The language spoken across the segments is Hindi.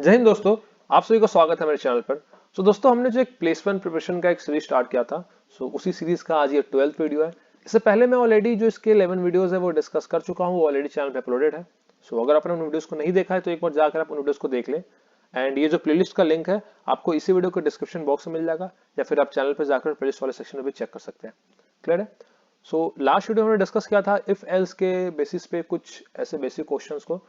जय हिंद दोस्तों। आप सभी का स्वागत है मेरे चैनल पर। दोस्तों, हमने जो एक प्लेसमेंट प्रिपरेशन का एक सीरीज स्टार्ट किया था, उसी सीरीज का आज ये 12th वीडियो है। इससे पहले मैं ऑलरेडी जो इसके 11 वीडियोस है वो डिस्कस कर चुका हूँ, वो ऑलरेडी चैनल पे अपलोडेड है। अगर आपने उन वीडियोस को नहीं देखा है तो एक बार जाकर आप उन वीडियोस को देख लें। एंड ये जो प्लेलिस्ट का लिंक है आपको इसी वीडियो के डिस्क्रिप्शन बॉक्स में मिल जाएगा, या फिर आप चैनल पर जाकर प्लेलिस्ट वाले सेक्शन में भी चेक कर सकते हैं। क्लियर है? लास्ट वीडियो हमने डिस्कस किया था इफ एल्स के बेसिस पे कुछ ऐसे बेसिक क्वेश्चंस को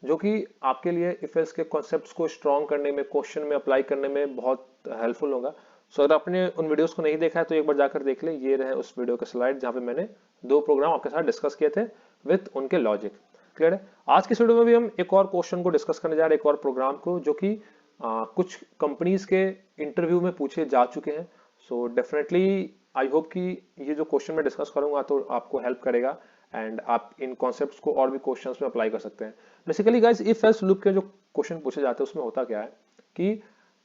जो कि आपके लिए इफ एल्स के कॉन्सेप्ट्स को स्ट्रॉन्ग करने में, क्वेश्चन में अप्लाई करने में बहुत हेल्पफुल होगा। अगर आपने उन वीडियोस को नहीं देखा है तो एक बार जाकर देख ले। ये रहे उस वीडियो के स्लाइड जहां पे मैंने दो प्रोग्राम आपके साथ डिस्कस किए थे विद उनके लॉजिक। क्लियर है? आज की वीडियो में भी हम एक और क्वेश्चन को डिस्कस करने जा रहे हैं, एक और प्रोग्राम को जो कि कुछ कंपनीज के इंटरव्यू में पूछे जा चुके हैं। डेफिनेटली आई होप कि ये जो क्वेश्चन मैं डिस्कस करूंगा तो आपको हेल्प करेगा एंड आप इन कॉन्सेप्ट्स को और भी क्वेश्चंस में अप्लाई कर सकते हैं। Basically guys, if else loop के जो क्वेश्चन पूछे जाते हैं उसमें होता क्या है कि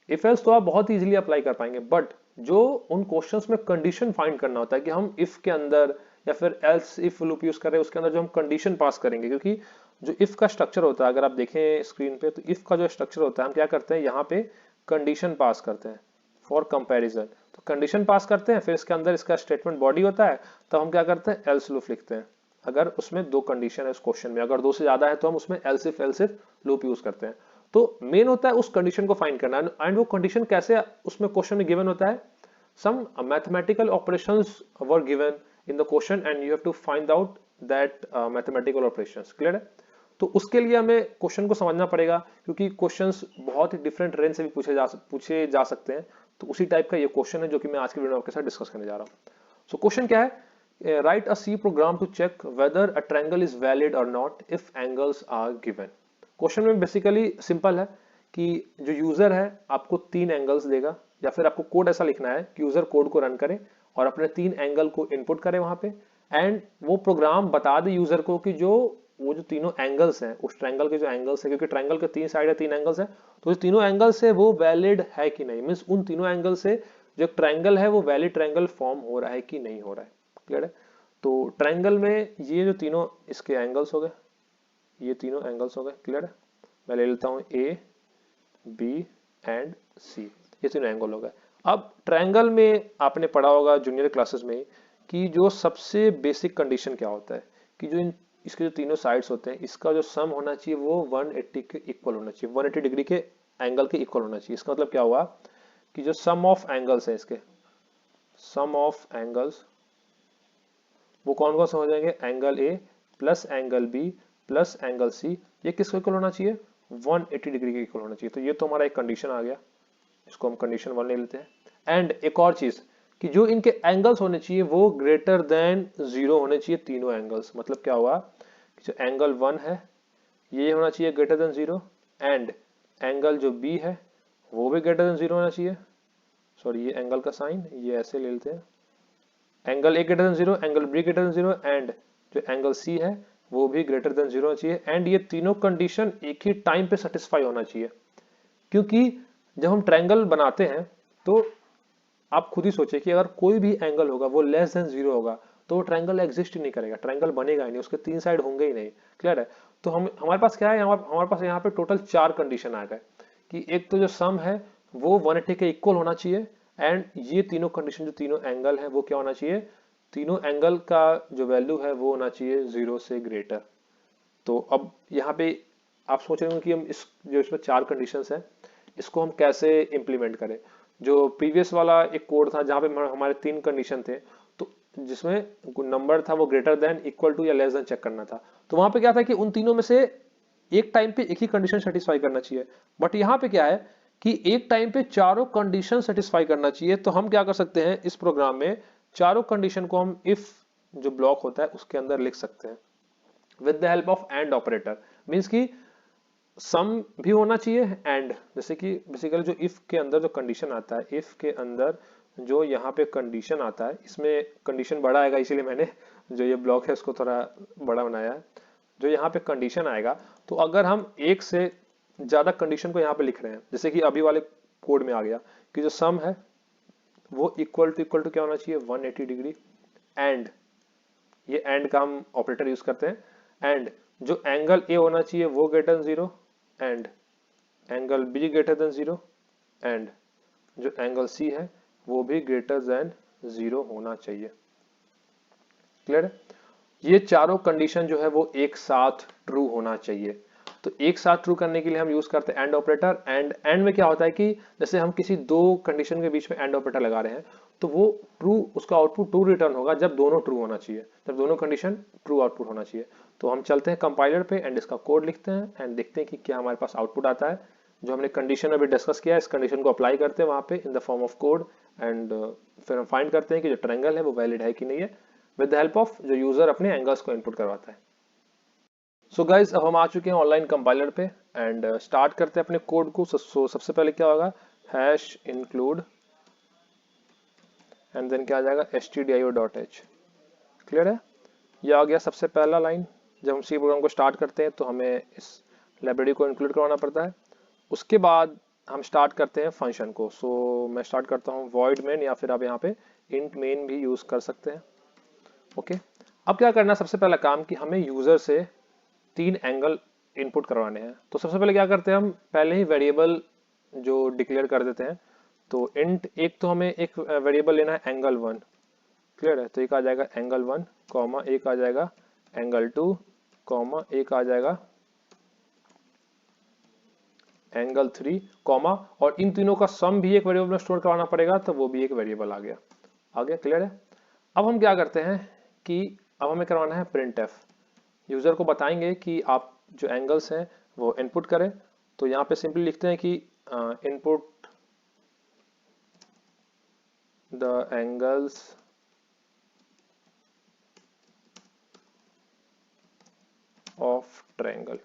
इफ एल्स तो आप बहुत इजीली अप्लाई कर पाएंगे, बट जो उन क्वेश्चंस में कंडीशन फाइंड करना होता है कि हम इफ के अंदर या फिर एल्स इफ लूप यूज कर रहे हैं उसके अंदर जो हम कंडीशन पास करेंगे, क्योंकि जो इफ का स्ट्रक्चर होता है अगर आप देखें स्क्रीन पे तो इफ का जो स्ट्रक्चर होता है हम क्या करते हैं, यहाँ पे कंडीशन पास करते हैं फॉर कंपैरिजन। तो कंडीशन पास करते हैं, फिर इसके अंदर इसका स्टेटमेंट बॉडी होता है, तो हम क्या करते हैं एल्स लूप लिखते हैं। अगर उसमें दो कंडीशन है उस क्वेश्चन में, अगर दो से ज्यादा है तो हम उसमें एल्स इफ लूप यूज करते हैं। तो मेन होता है उस कंडीशन को फाइंड करना, एंड वो कंडीशन कैसे उसमें क्वेश्चन में गिवन होता है। Some mathematical operations were given in the question and you have to find out that mathematical operations. Clear है? तो उसके लिए हमें क्वेश्चन को समझना पड़ेगा, क्योंकि क्वेश्चंस बहुत ही डिफरेंट रेंज से भी पूछे जा सकते हैं। तो उसी टाइप का ये क्वेश्चन है जो कि मैं आज की वीडियो में आपके साथ डिस्कस करने जा रहा हूँ। क्वेश्चन क्या है? Write a C program to check whether a triangle is valid और not if angles are given. Question में बेसिकली सिंपल है कि जो यूजर है आपको तीन एंगल्स देगा, या फिर आपको कोड ऐसा लिखना है कि यूजर कोड को रन करे और अपने तीन एंगल को इनपुट करे वहां पे, एंड वो प्रोग्राम बता दे यूजर को कि वो जो तीनों एंगल्स हैं उस ट्रायंगल के जो एंगल्स है, क्योंकि ट्रायंगल के तीन साइड है, तीन एंगल्स है, तो जो तीनों एंगल्स है वो वैलिड है कि नहीं, मींस उन तीनों एंगल से जो ट्रायंगल है वो वैलिड ट्रायंगल फॉर्म हो रहा है कि नहीं हो रहा है। क्लियर है? तो ट्रायंगल में ये जो तीनों इसके एंगल्स हो गए, ये तीनों एंगल्स हो गए। क्लियर है? मैं ले लेता हूं ए बी एंड सी, ये तीनों एंगल हो गए। अब ट्रायंगल में आपने पढ़ा होगा जूनियर क्लासेस में कि जो सबसे बेसिक कंडीशन क्या होता है कि जो इसके जो तीनों साइड्स होते हैं इसका जो सम होना चाहिए वो 180 के इक्वल होना चाहिए, 180 डिग्री के एंगल के इक्वल होना चाहिए। इसका मतलब क्या हुआ कि जो सम ऑफ एंगल्स है इसके, सम ऑफ एंगल्स वो कौन कौन से हो जाएंगे, angle A plus angle B plus angle C, ये किसको इक्वल होना चाहिए, 180 डिग्री के इक्वल होना चाहिए। तो ये तो हमारा एक कंडीशन आ गया, इसको हम कंडीशन 1 ले लेते हैं। एंड एक और चीज कि जो इनके एंगल्स होने चाहिए वो ग्रेटर देन 0 होने चाहिए, तीनों एंगल्स। मतलब क्या हुआ कि जो एंगल 1 है ये होना चाहिए ग्रेटर देन 0, एंड एंगल जो बी है वो भी ग्रेटर देन 0 होना चाहिए। सॉरी, ये एंगल का साइन ये ऐसे ले लेते हैं, angle A greater than 0, angle be greater than 0, and जो एंगल सी है वो भी ग्रेटर देन 0 होना चाहिए। एंड ये तीनों कंडीशन एक ही टाइम पे सेटिस्फाई होना चाहिए, क्योंकि जब हम ट्रायंगल बनाते हैं तो आप खुद ही सोचिए कि अगर कोई भी एंगल होगा वो लेस देन 0 होगा तो वो ट्रायंगल एग्जिस्ट ही नहीं करेगा, ट्रायंगल बनेगा ही नहीं, उसके तीन साइड होंगे ही नहीं। क्लियर है? तो हमारे पास क्या है, हमारे पास यहाँ पे टोटल 4 कंडीशन आ गए कि एक तो जो सम है वो 180 के इक्वल होना चाहिए, एंड ये तीनों कंडीशन जो तीनों एंगल है वो क्या होना चाहिए, तीनों एंगल का जो वैल्यू है वो होना चाहिए 0 से ग्रेटर। तो अब यहाँ पे आप सोच रहे हो कि हम इस जो इसमें 4 कंडीशंस हैं इसको हम कैसे इंप्लीमेंट करें। जो प्रीवियस वाला एक कोड था जहां पे हमारे 3 कंडीशन थे, तो जिसमें नंबर था वो ग्रेटर देन, इक्वल टू या लेस देन चेक करना था, तो वहां पे क्या था कि उन तीनों में से एक टाइम पे एक ही कंडीशन सेटिस्फाई करना चाहिए। बट यहाँ पे क्या है कि एक टाइम पे चारों कंडीशन सेटिस्फाई करना चाहिए। तो हम क्या कर सकते हैं, इस प्रोग्राम में चारों कंडीशन को हम इफ जो ब्लॉक होता है उसके अंदर लिख सकते हैं with the help of and operator. Means की सम भी होना चाहिए, एंड जैसे कि बेसिकली जो इफ के अंदर जो कंडीशन आता है, इफ के अंदर जो यहाँ पे कंडीशन आता है इसमें कंडीशन बड़ा आएगा, इसीलिए मैंने जो ये ब्लॉक है उसको थोड़ा बड़ा बनाया है। जो यहाँ पे कंडीशन आएगा, तो अगर हम एक से ज्यादा कंडीशन को यहाँ पे लिख रहे हैं, जैसे कि अभी वाले कोड में आ गया कि जो सम है वो इक्वल टू क्या होना चाहिए, 180 डिग्री, एंड ये एंड का हम ऑपरेटर यूज करते हैं, एंड जो एंगल ए होना चाहिए वो greater than 0, and angle be greater than 0 and जो एंगल सी है वो भी ग्रेटर देन 0 होना चाहिए। क्लियर है? ये चारों कंडीशन जो है वो एक साथ ट्रू होना चाहिए। तो एक साथ ट्रू करने के लिए हम यूज करते हैं एंड ऑपरेटर। एंड में क्या होता है कि जैसे हम किसी दो कंडीशन के बीच में एंड ऑपरेटर लगा रहे हैं तो वो ट्रू, उसका आउटपुट ट्रू रिटर्न होगा जब दोनों ट्रू होना चाहिए, जब दोनों कंडीशन ट्रू आउटपुट होना चाहिए। तो हम चलते हैं कंपाइलर पे एंड इसका कोड लिखते हैं एंड देखते हैं कि क्या हमारे पास आउटपुट आता है। जो हमने कंडीशन अभी डिस्कस किया है इस कंडीशन को अप्लाई करते हैं वहां पे in the form of code and फिर हम फाइंड करते हैं कि जो ट्रायंगल है वो वैलिड है कि नहीं है विद द हेल्प ऑफ जो यूजर अपने एंगल्स को इनपुट करवाता है। सो गाइज अब हम आ चुके हैं ऑनलाइन कंपाइलर पे एंड स्टार्ट करते हैं अपने कोड को। सबसे पहले क्या होगा, हैश इंक्लूड एंड देन क्या आ जाएगा stdio.h। क्लियर है? ये आ गया सबसे पहला लाइन। जब हम सी प्रोग्राम को स्टार्ट करते हैं तो हमें इस लाइब्रेरी को इंक्लूड करवाना पड़ता है। उसके बाद हम स्टार्ट करते हैं फंक्शन को। सो मैं स्टार्ट करता हूँ void main या फिर आप यहाँ पे int main भी यूज कर सकते हैं। ओके, अब क्या करना है, सबसे पहला काम कि हमें यूजर से 3 एंगल इनपुट करवाने हैं। तो सबसे पहले क्या करते हैं, हम पहले ही वेरिएबल जो डिक्लेयर कर देते हैं। तो इंट एक, तो हमें एक वेरिएबल लेना है एंगल 1। क्लियर है? तो एक आ जाएगा एंगल 1 कॉमा, एक आ जाएगा एंगल 2 कॉमा, एक आ जाएगा एंगल 3 कॉमा, और इन तीनों का सम भी एक वेरिएबल में स्टोर करवाना पड़ेगा, तो वो भी एक वेरिएबल आ गया। क्लियर है? अब हम क्या करते हैं कि अब हमें करवाना है प्रिंट एफ। यूजर को बताएंगे कि आप जो एंगल्स हैं वो इनपुट करें। तो यहाँ पे सिंपली लिखते हैं कि input the angles of triangle.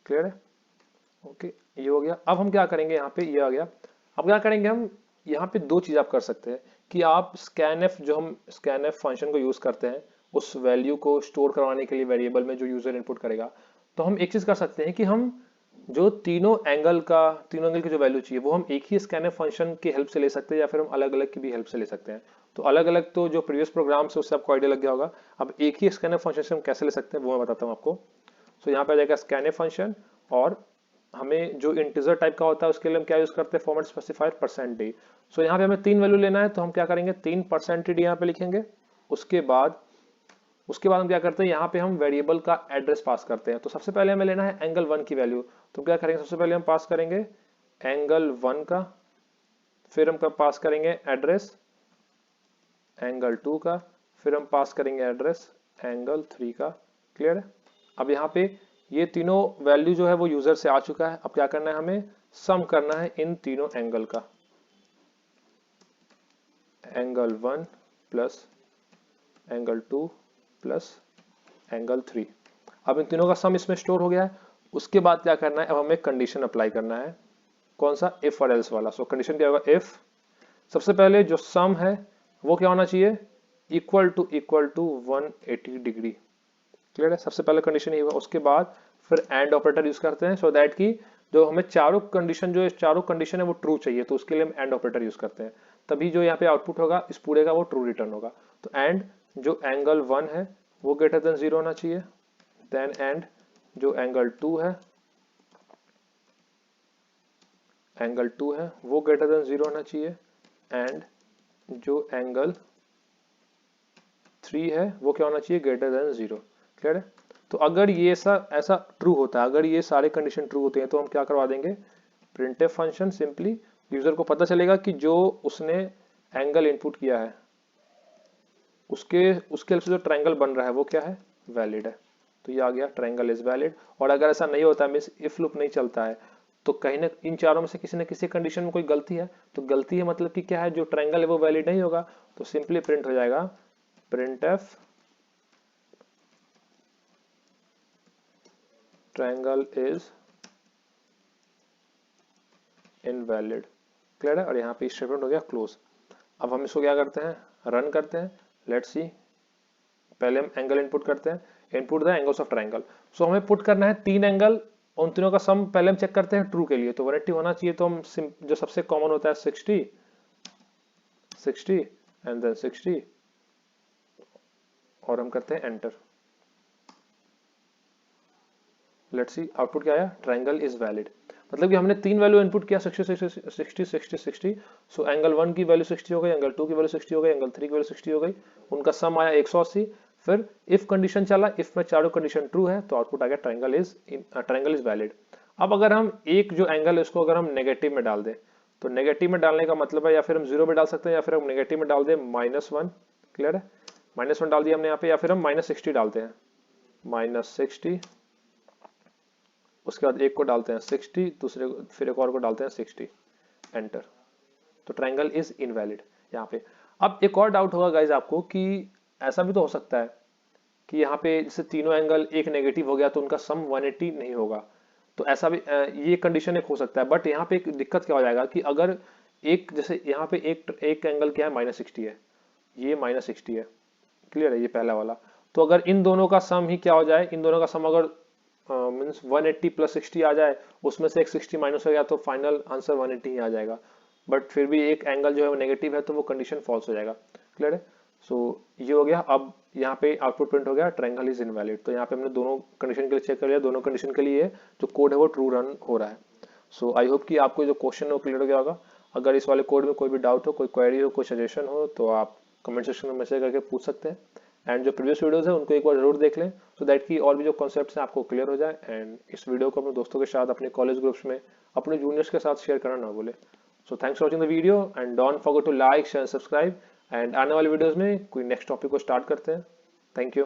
Clear है? ओके, ये हो गया। अब हम क्या करेंगे, यहाँ पे ये आ गया। अब क्या करेंगे हम, यहाँ पे दो चीज आप कर सकते हैं कि आप scanf, जो हम scanf फंक्शन को यूज करते हैं उस वैल्यू को स्टोर करवाने के लिए वेरिएबल में जो यूजर इनपुट करेगा, तो हम एक चीज कर सकते हैं कि हम जो तीनों एंगल की जो वैल्यू चाहिए वो हम एक ही scanf फंक्शन की हेल्प से ले सकते हैं या फिर हम अलग अलग की भी हेल्प से ले सकते हैं। तो अलग अलग तो जो प्रीवियस प्रोग्राम से उससे आपको आइडिया लग गया होगा। अब एक ही scanf फंक्शन से हम कैसे ले सकते हैं वो मैं बताता हूँ आपको। सो यहाँ पे आ जाएगा scanf फंक्शन, और हमें जो इंटीजर टाइप का होता है उसके लिए हम क्या यूज करते हैं, फॉर्मेट स्पेसिफायर %d। सो यहाँ पे हमें 3 वैल्यू लेना है, तो हम क्या करेंगे, 3 %d यहाँ पे लिखेंगे। उसके बाद हम क्या करते हैं, यहाँ पे हम वेरिएबल का एड्रेस पास करते हैं। तो सबसे पहले हमें लेना है एंगल 1 की वैल्यू। तो क्या करेंगे, सबसे पहले हम पास करेंगे एंगल 1 का, फिर हम पास करेंगे एड्रेस एंगल 2 का, फिर हम पास करेंगे एड्रेस एंगल 3 का। क्लियर है? अब यहाँ पे ये तीनों वैल्यू जो है वो यूजर से आ चुका है। अब क्या करना है, हमें सम करना है इन तीनों एंगल का, angle 1 plus angle 2 plus angle 3। अब इन तीनों का सम इसमें स्टोर हो गया है। उसके बाद क्या करना है, अब हमें कंडीशन अप्लाई करना है। कौन सा, इफ और एल्स वाला। सो कंडीशन क्या होगा, इफ सबसे पहले जो सम है वो क्या होना चाहिए, इक्वल टू 180 डिग्री। क्लियर है? सबसे पहले कंडीशन ये हुआ। उसके बाद फिर एंड ऑपरेटर यूज करते हैं सो दैट कि जो हमें चारों कंडीशन है वो ट्रू चाहिए, तो उसके लिए हम एंड ऑपरेटर यूज करते हैं। तभी जो यहाँ पे आउटपुट होगा इस पूरे का वो ट्रू रिटर्न होगा। तो एंड जो एंगल 1 है वो ग्रेटर देन 0 होना चाहिए, देन एंड जो एंगल 2 है वो ग्रेटर देन 0 होना चाहिए, एंड जो एंगल 3 है वो क्या होना चाहिए, ग्रेटर देन 0। क्लियर है? तो अगर ये ऐसा ट्रू होता है, अगर ये सारे कंडीशन ट्रू होते हैं, तो हम क्या करवा देंगे, प्रिंटफ फंक्शन। सिंपली यूजर को पता चलेगा कि जो उसने एंगल इनपुट किया है उसके हेल्प से जो ट्रायंगल बन रहा है वो क्या है, वैलिड है। तो ये आ गया ट्रायंगल इज वैलिड। और अगर ऐसा नहीं होता, मींस इफ लूप नहीं चलता है, तो कहीं ना इन चारों में से किसी न किसी कंडीशन में कोई गलती है, तो गलती है मतलब कि क्या है, जो ट्रायंगल है वो वैलिड नहीं होगा। तो सिंपली प्रिंट हो जाएगा printf triangle is invalid. Clear है? और यहाँ पे स्टेटमेंट हो गया क्लोज। अब हम इसको क्या करते हैं, रन करते हैं। लेट्स सी, पहले हम एंगल इनपुट करते हैं, input the angles of triangle. So हमें पुट करना है 3 एंगल, उन तीनों का सम पहले हम चेक करते हैं ट्रू के लिए। तो 180 होना चाहिए, तो हम जो सबसे कॉमन होता है 60 एंड देन 60, और हम करते हैं एंटर। लेट्स सी आउटपुट क्या आया, ट्रायंगल इज वैलिड। मतलब कि हमने तीन वैल्यू इनपुट किया 60 60 60 60 60। सो एंगल 1 की वैल्यू 60 हो गई, एंगल 2 की वैल्यू 60 हो गई, एंगल 3 की वैल्यू 60 हो गई, उनका सम आया 180। फिर इफ कंडीशन चला, इफ में चारों कंडीशन ट्रू है तो आउटपुट आ गया ट्रायंगल इज वैलिड। अब अगर हम एक जो एंगल है उसको अगर हम नेगेटिव में डाल दें, तो नेगेटिव में डालने का मतलब है या फिर हम जीरो में डाल सकते हैं या फिर हम नेगेटिव में डाल दें -1। क्लियर है, -1 डाल दिया हमने यहाँ पे, या फिर हम -60 डालते हैं, -60, उसके बाद एक को डालते हैं 60, दूसरे को फिर एक और को डालते हैं 60, एंटर। तो ट्रायंगल इज इनवैलिड यहाँ पे। अब एक और डाउट होगा गाइज आपको कि ऐसा भी तो हो सकता है कि यहाँ पे जैसे तीनों एंगल एक नेगेटिव हो गया तो उनका सम 180 नहीं होगा। तो ऐसा भी ये कंडीशन एक हो सकता है, बट यहाँ पे एक दिक्कत क्या हो जाएगा कि अगर एक जैसे यहाँ पे एक एंगल क्या है -60 है, ये -60 है, क्लियर है, ये पहला वाला। तो अगर इन दोनों का सम ही क्या हो जाए, इन दोनों का सम अगर मीन्स 180 + 60 आ जाए, उसमें से एक 60 माइनस हो गया तो फाइनल आंसर 180 ही आ जाएगा। बट फिर भी एक एंगल जो है वो नेगेटिव है तो वो कंडीशन फॉल्स हो जाएगा। क्लियर है, सो ये हो गया। अब यहाँ पे आउटपुट प्रिंट हो गया ट्रायंगल इज इनवैलिड। तो यहाँ पे हमने दोनों कंडीशन के लिए चेक कर लिया, दोनों कंडीशन के लिए जो कोड है वो ट्रू रन हो रहा है। सो आई होप कि आपको जो क्वेश्चन है वो क्लियर हो गया होगा। अगर इस वाले कोड में कोई भी डाउट हो, कोई क्वेरी हो, कोई सजेशन हो तो आप कमेंट सेक्शन में मैसेज करके पूछ सकते हैं। एंड जो प्रीवियस वीडियोस है उनको एक बार जरूर देख लें, सो दैट कि और भी जो कॉन्सेप्ट्स हैं आपको क्लियर हो जाए। एंड इस वीडियो को अपने दोस्तों के साथ, अपने कॉलेज ग्रुप्स में, अपने जूनियर्स के साथ शेयर करना ना भूले। So thanks for watching the video and don't forget to like share subscribe. एंड आने वाले वीडियोस में कोई नेक्स्ट टॉपिक को स्टार्ट करते हैं। Thank you.